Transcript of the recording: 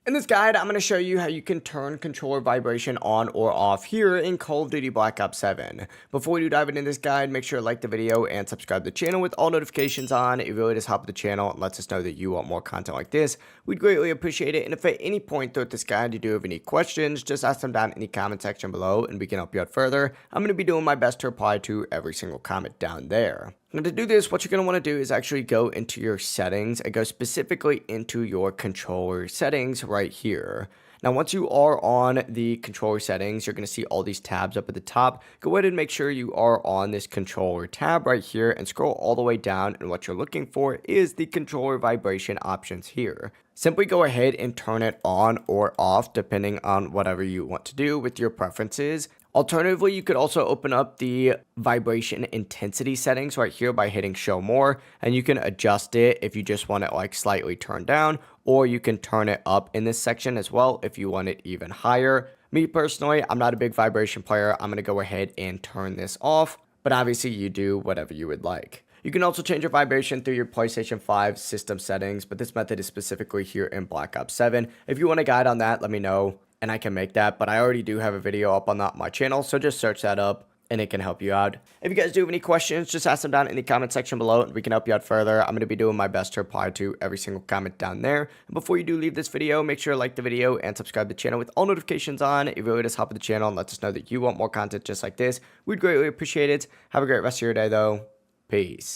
In this guide, I'm going to show you how you can turn controller vibration on or off here in Call of Duty Black Ops 7. Before we do dive into this guide, make sure to like the video and subscribe to the channel with all notifications on. It really does help the channel and lets us know that you want more content like this. We'd greatly appreciate it. And if at any point throughout this guide you do have any questions, just ask them down in the comment section below and we can help you out further. I'm going to be doing my best to reply to every single comment down there. Now to do this, what you're going to want to do is actually go into your settings and go specifically into your controller settings right here. Now once you are on the controller settings, you're going to see all these tabs up at the top. Go ahead and make sure you are on this controller tab right here and scroll all the way down, and what you're looking for is the controller vibration options here. Simply go ahead and turn it on or off depending on whatever you want to do with your preferences. Alternatively, you could also open up the vibration intensity settings right here by hitting show more, and you can adjust it if you just want it like slightly turned down, or you can turn it up in this section as well if you want it even higher. Me personally, I'm not a big vibration player. I'm going to go ahead and turn this off, but obviously you do whatever you would like. You can also change your vibration through your PlayStation 5 system settings, but this method is specifically here in Black Ops 7. If you want a guide on that, let me know and I can make that, but I already do have a video up on that on my channel, so just search that up and it can help you out. If you guys do have any questions, just ask them down in the comment section below and we can help you out further. I'm going to be doing my best to reply to every single comment down there. And before you do leave this video, make sure to like the video and subscribe to the channel with all notifications on. It really does help the channel and lets us know that you want more content just like this. We'd greatly appreciate it. Have a great rest of your day though. Peace.